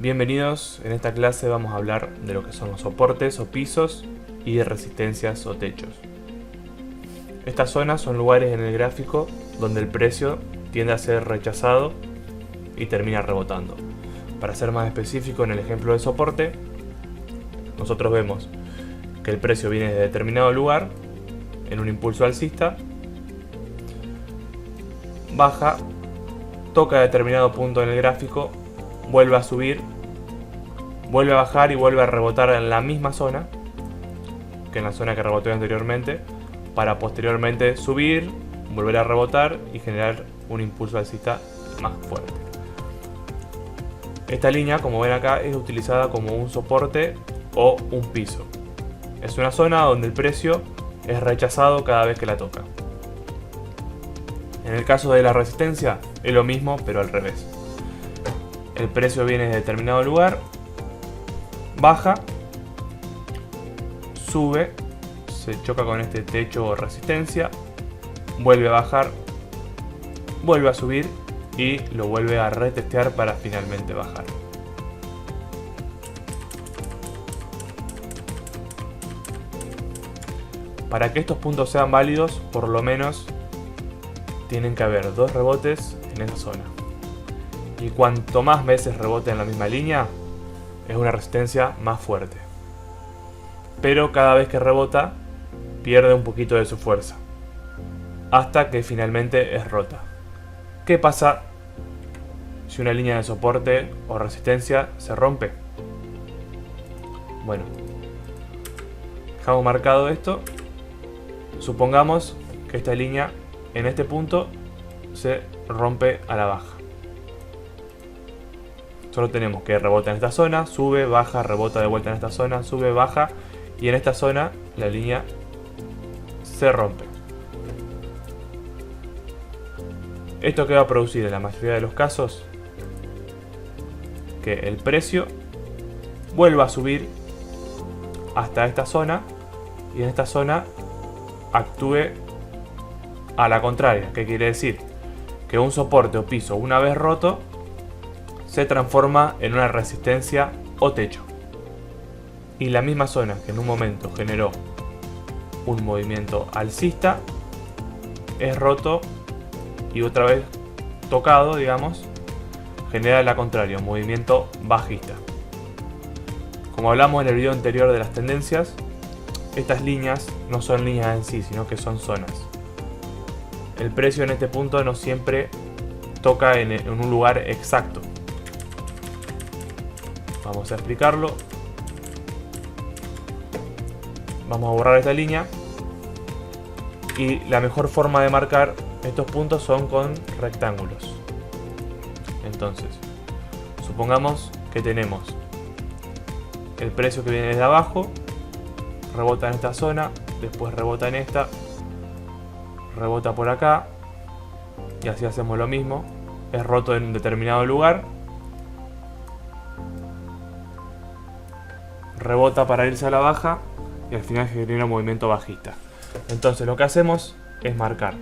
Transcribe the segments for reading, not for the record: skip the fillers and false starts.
Bienvenidos, en esta clase vamos a hablar de lo que son los soportes o pisos y de resistencias o techos. Estas zonas son lugares en el gráfico donde el precio tiende a ser rechazado y termina rebotando. Para ser más específico, en el ejemplo de soporte, nosotros vemos que el precio viene de determinado lugar en un impulso alcista, baja, toca determinado punto en el gráfico, vuelve a subir, vuelve a bajar y vuelve a rebotar en la misma zona que en la zona que rebotó anteriormente, para posteriormente subir, volver a rebotar y generar un impulso alcista más fuerte. Esta línea, como ven acá, es utilizada como un soporte o un piso. Es una zona donde el precio es rechazado cada vez que la toca. En el caso de la resistencia es lo mismo, pero al revés. El precio viene de determinado lugar, baja, sube, se choca con este techo o resistencia, vuelve a bajar, vuelve a subir y lo vuelve a retestear para finalmente bajar. Para que estos puntos sean válidos, por lo menos tienen que haber dos rebotes en esa zona. Y cuanto más veces rebote en la misma línea, es una resistencia más fuerte. Pero cada vez que rebota, pierde un poquito de su fuerza, hasta que finalmente es rota. ¿Qué pasa si una línea de soporte o resistencia se rompe? Bueno, dejamos marcado esto. Supongamos que esta línea en este punto se rompe a la baja. Solo tenemos que rebota en esta zona, sube, baja, rebota de vuelta en esta zona, sube, baja, y en esta zona la línea se rompe. ¿Esto qué va a producir en la mayoría de los casos? Que el precio vuelva a subir hasta esta zona y en esta zona actúe a la contraria. ¿Qué quiere decir? Que un soporte o piso, una vez roto, se transforma en una resistencia o techo. Y la misma zona que en un momento generó un movimiento alcista, es roto y otra vez tocado, digamos, genera la contraria, un movimiento bajista. Como hablamos en el video anterior de las tendencias, estas líneas no son líneas en sí, sino que son zonas. El precio en este punto no siempre toca en un lugar exacto. Vamos a explicarlo. Vamos a borrar esta línea. Y la mejor forma de marcar estos puntos son con rectángulos. Entonces, supongamos que tenemos el precio que viene desde abajo, rebota en esta zona, después rebota en esta, rebota por acá, y así hacemos lo mismo. Es roto en un determinado lugar, rebota para irse a la baja y al final genera un movimiento bajista. Entonces lo que hacemos es marcar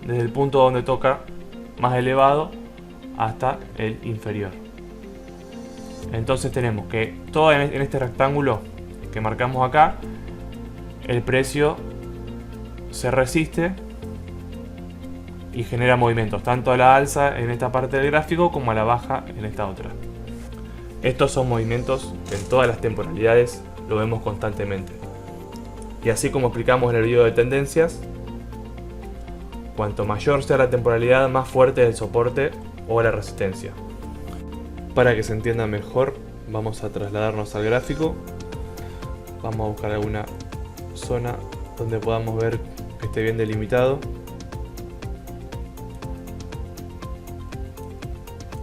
desde el punto donde toca más elevado hasta el inferior. Entonces tenemos que todo en este rectángulo que marcamos acá, el precio se resiste y genera movimientos tanto a la alza en esta parte del gráfico como a la baja en esta otra. Estos son movimientos que en todas las temporalidades lo vemos constantemente. Y así como explicamos en el video de tendencias, cuanto mayor sea la temporalidad, más fuerte es el soporte o la resistencia. Para que se entienda mejor, vamos a trasladarnos al gráfico. Vamos a buscar alguna zona donde podamos ver que esté bien delimitado.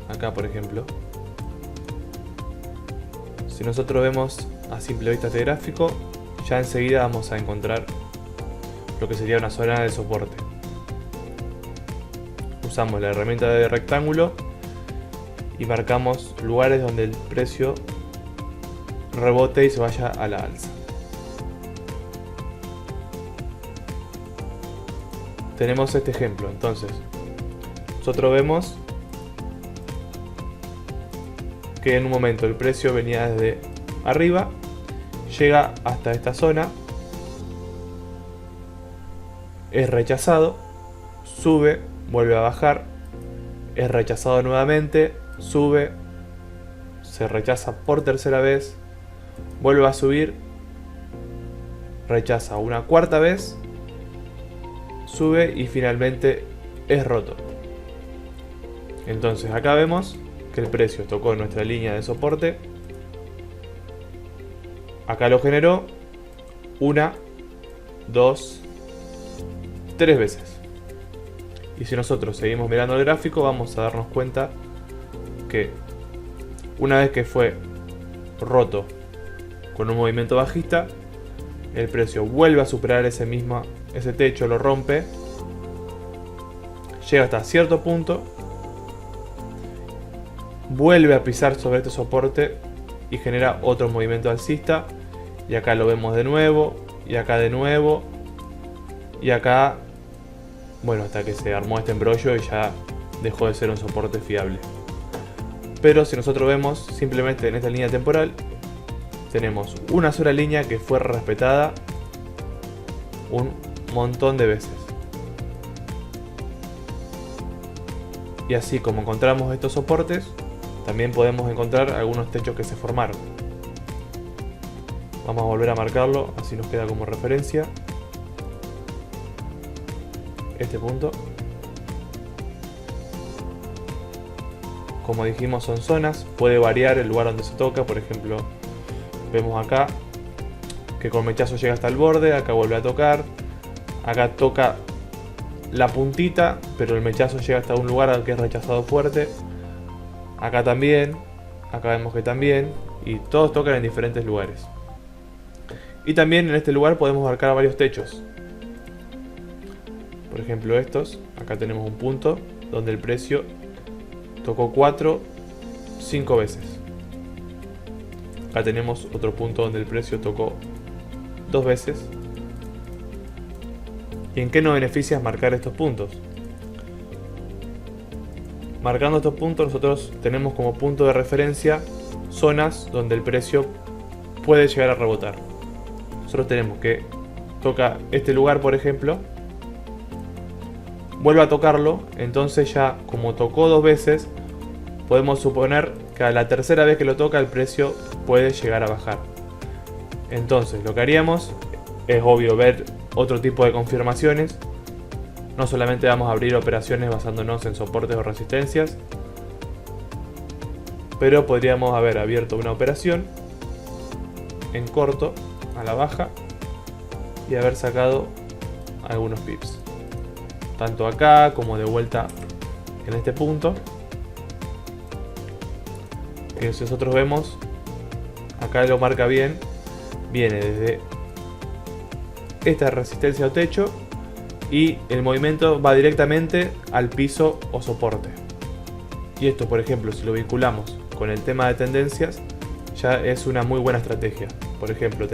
Acá, por ejemplo. Si nosotros vemos a simple vista este gráfico, ya enseguida vamos a encontrar lo que sería una zona de soporte. Usamos la herramienta de rectángulo y marcamos lugares donde el precio rebote y se vaya a la alza. Tenemos este ejemplo, entonces nosotros vemos que en un momento el precio venía desde arriba, llega hasta esta zona, es rechazado, sube, vuelve a bajar, es rechazado nuevamente, sube, se rechaza por tercera vez, vuelve a subir, rechaza una cuarta vez, sube y finalmente es roto. Entonces acá vemos que el precio tocó nuestra línea de soporte, acá lo generó 1, 2, 3 veces. Y si nosotros seguimos mirando el gráfico, vamos a darnos cuenta que una vez que fue roto con un movimiento bajista, el precio vuelve a superar ese techo, lo rompe, llega hasta cierto punto, vuelve a pisar sobre este soporte y genera otro movimiento alcista, y acá lo vemos de nuevo, y acá de nuevo, y acá, bueno, hasta que se armó este embrollo y ya dejó de ser un soporte fiable. Pero si nosotros vemos simplemente en esta línea temporal, tenemos una sola línea que fue respetada un montón de veces. Y así como encontramos estos soportes, también podemos encontrar algunos techos que se formaron. Vamos a volver a marcarlo, así nos queda como referencia este punto. Como dijimos, son zonas, puede variar el lugar donde se toca. Por ejemplo, vemos acá que con mechazo llega hasta el borde, acá vuelve a tocar, acá toca la puntita, pero el mechazo llega hasta un lugar al que es rechazado fuerte, acá también, acá vemos que también, y todos tocan en diferentes lugares. Y también en este lugar podemos marcar varios techos. Por ejemplo estos, acá tenemos un punto donde el precio tocó 4, 5 veces. Acá tenemos otro punto donde el precio tocó 2 veces. ¿Y en qué nos beneficia marcar estos puntos? Marcando estos puntos nosotros tenemos como punto de referencia zonas donde el precio puede llegar a rebotar. Nosotros tenemos que toca este lugar, por ejemplo, vuelve a tocarlo, entonces ya como tocó 2 veces, podemos suponer que a la tercera vez que lo toca el precio puede llegar a bajar. Entonces lo que haríamos es obvio ver otro tipo de confirmaciones. No solamente vamos a abrir operaciones basándonos en soportes o resistencias, pero podríamos haber abierto una operación en corto a la baja y haber sacado algunos pips, tanto acá como de vuelta en este punto. Que si nosotros vemos, acá lo marca bien, viene desde esta resistencia o techo y el movimiento va directamente al piso o soporte. Y esto, por ejemplo, si lo vinculamos con el tema de tendencias, ya es una muy buena estrategia. Por ejemplo,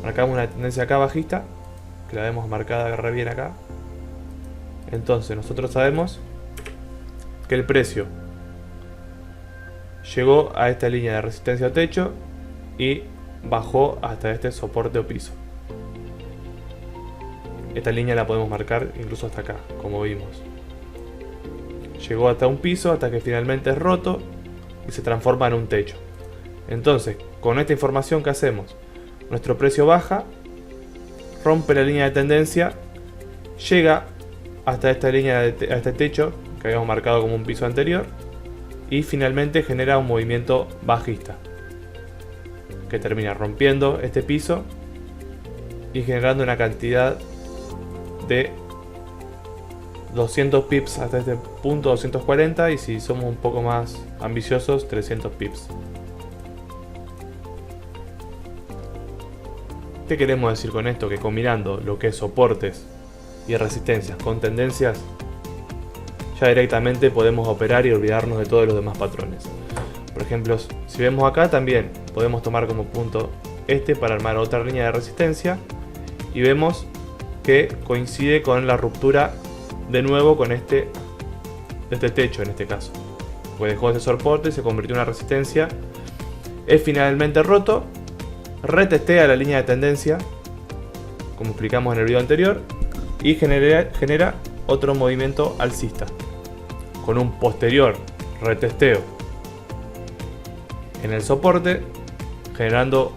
marcamos una tendencia acá bajista, que la vemos marcada re bien acá. Entonces nosotros sabemos que el precio llegó a esta línea de resistencia o techo y bajó hasta este soporte o piso. Esta línea la podemos marcar incluso hasta acá, como vimos. Llegó hasta un piso hasta que finalmente es roto y se transforma en un techo. Entonces, con esta información que hacemos, nuestro precio baja, rompe la línea de tendencia, llega hasta esta línea, a este techo que habíamos marcado como un piso anterior, y finalmente genera un movimiento bajista que termina rompiendo este piso y generando una cantidad de 200 pips hasta este punto, 240, y si somos un poco más ambiciosos, 300 pips. ¿Qué queremos decir con esto? Que combinando lo que es soportes y resistencias con tendencias, ya directamente podemos operar y olvidarnos de todos los demás patrones. Por ejemplo, si vemos acá también podemos tomar como punto este para armar otra línea de resistencia y vemos que coincide con la ruptura de nuevo con este techo en este caso. pues dejó ese soporte y se convirtió en una resistencia. Es finalmente roto, retestea la línea de tendencia, como explicamos en el video anterior, y genera otro movimiento alcista, con un posterior retesteo en el soporte, generando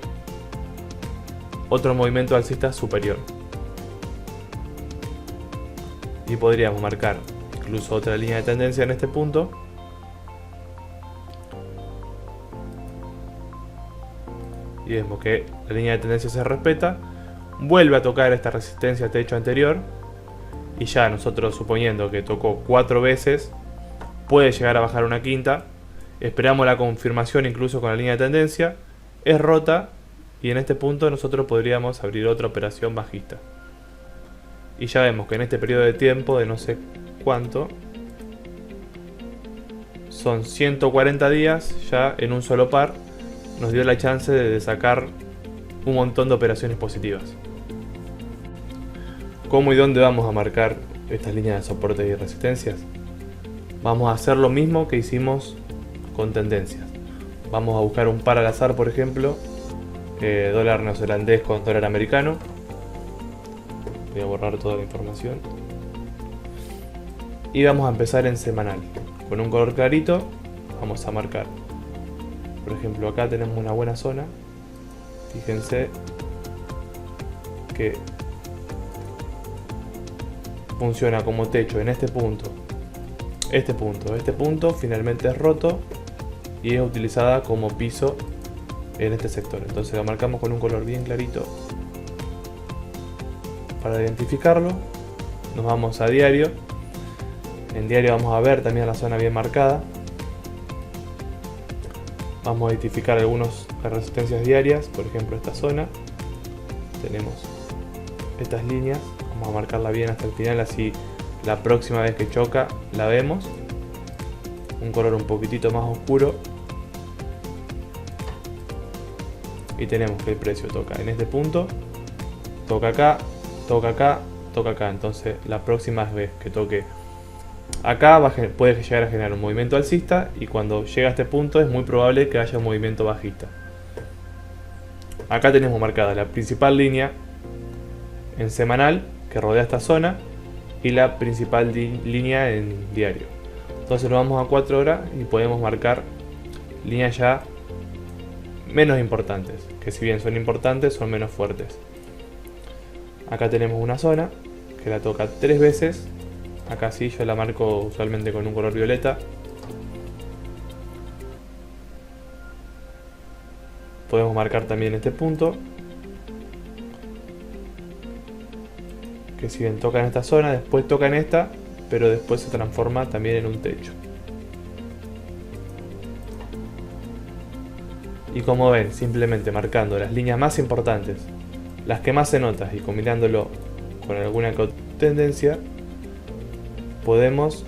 otro movimiento alcista superior. Y podríamos marcar incluso otra línea de tendencia en este punto. Y vemos que la línea de tendencia se respeta, vuelve a tocar esta resistencia techo anterior, y ya nosotros, suponiendo que tocó 4 veces, puede llegar a bajar una quinta. Esperamos la confirmación incluso con la línea de tendencia, es rota, y en este punto nosotros podríamos abrir otra operación bajista. Y ya vemos que en este periodo de tiempo de no sé cuánto, son 140 días, ya en un solo par nos dio la chance de sacar un montón de operaciones positivas. ¿Cómo y dónde vamos a marcar estas líneas de soporte y resistencias? Vamos a hacer lo mismo que hicimos con tendencias. Vamos a buscar un par al azar, por ejemplo, dólar neozelandés con dólar americano. Voy a borrar toda la información. Y vamos a empezar en semanal. Con un color clarito vamos a marcar. Por ejemplo, acá tenemos una buena zona. Fíjense que funciona como techo en este punto. Este punto finalmente es roto y es utilizada como piso en este sector. Entonces lo marcamos con un color bien clarito para identificarlo. Nos vamos a diario. En diario vamos a ver también la zona bien marcada. Vamos a identificar algunas resistencias diarias, por ejemplo esta zona. Tenemos estas líneas, vamos a marcarla bien hasta el final, así la próxima vez que choca la vemos. Un color un poquitito más oscuro. Y tenemos que el precio toca en este punto, toca acá, toca acá, toca acá. Entonces la próxima vez que toque acá puede llegar a generar un movimiento alcista, y cuando llega a este punto es muy probable que haya un movimiento bajista. Acá tenemos marcada la principal línea en semanal que rodea esta zona y la principal línea en diario. Entonces nos vamos a 4 horas y podemos marcar líneas ya menos importantes, que si bien son importantes son menos fuertes. Acá tenemos una zona que la toca 3 veces. Acá sí, yo la marco usualmente con un color violeta. Podemos marcar también este punto, que si bien toca en esta zona, después toca en esta, pero después se transforma también en un techo. Y como ven, simplemente marcando las líneas más importantes, las que más se notan, y combinándolo con alguna tendencia, podemos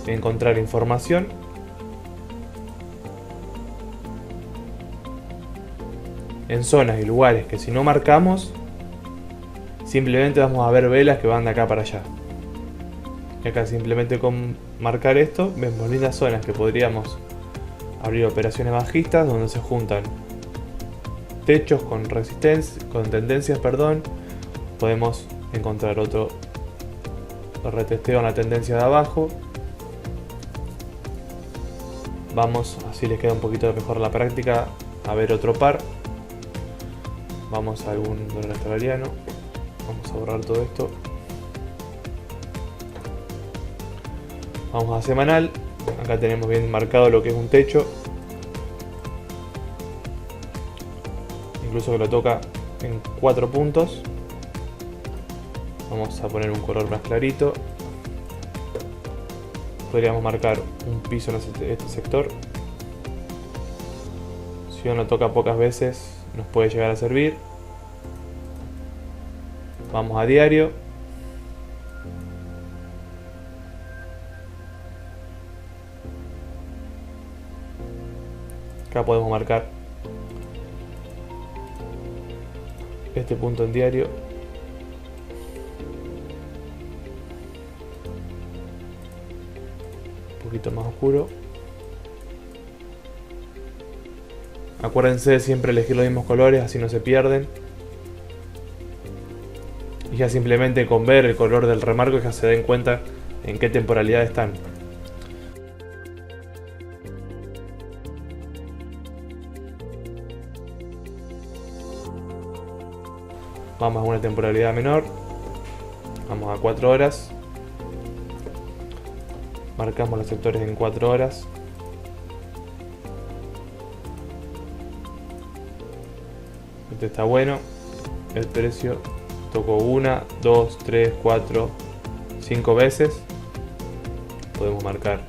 encontrar información en zonas y lugares que si no marcamos, simplemente vamos a ver velas que van de acá para allá. Y acá simplemente con marcar esto vemos lindas zonas que podríamos abrir operaciones bajistas, donde se juntan techos con tendencias, podemos encontrar otro retesteo en la tendencia de abajo. Vamos, así les queda un poquito mejor la práctica, a ver otro par. Vamos a algún dólar australiano. Vamos a borrar todo esto. Vamos a semanal. Acá tenemos bien marcado lo que es un techo. Incluso que lo toca en 4 puntos. Vamos a poner un color más clarito. Podríamos marcar un piso en este sector. Si uno toca pocas veces, nos puede llegar a servir. Vamos a diario. Acá podemos marcar este punto en diario. Un poquito más oscuro. Acuérdense de siempre elegir los mismos colores, así no se pierden. Y ya simplemente con ver el color del remarco ya se den cuenta en qué temporalidad están. Vamos a una temporalidad menor. Vamos a 4 horas. Marcamos los sectores en 4 horas. Este está bueno. El precio tocó 1, 2, 3, 4, 5 veces. Podemos marcar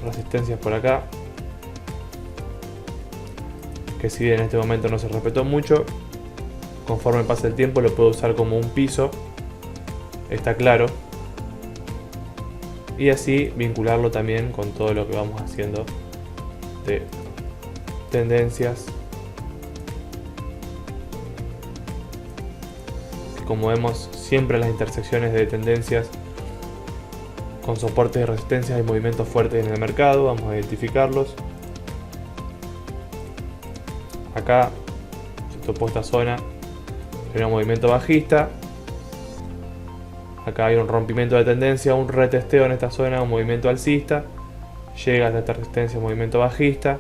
resistencias por acá, que si bien en este momento no se respetó mucho, conforme pasa el tiempo lo puedo usar como un piso, está claro, y así vincularlo también con todo lo que vamos haciendo de tendencias. Como vemos, siempre en las intersecciones de tendencias con soportes de resistencia hay movimientos fuertes en el mercado. Vamos a identificarlos. Acá se topó esta zona, hay un movimiento bajista. Acá hay un rompimiento de tendencia, un retesteo en esta zona, un movimiento alcista. Llega hasta esta resistencia, un movimiento bajista.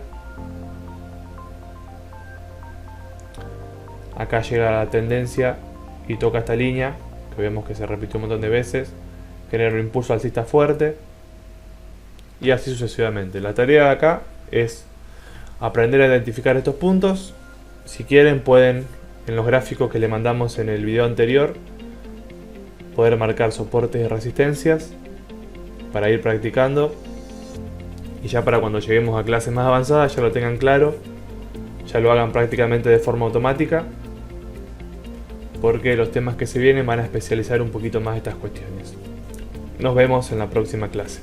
Acá llega la tendencia y toca esta línea, que vemos que se repitió un montón de veces. Genera un impulso alcista fuerte. Y así sucesivamente. La tarea de acá es aprender a identificar estos puntos. Si quieren pueden, en los gráficos que le mandamos en el video anterior, poder marcar soportes y resistencias para ir practicando, y ya para cuando lleguemos a clases más avanzadas ya lo tengan claro, ya lo hagan prácticamente de forma automática, porque los temas que se vienen van a especializar un poquito más estas cuestiones. Nos vemos en la próxima clase.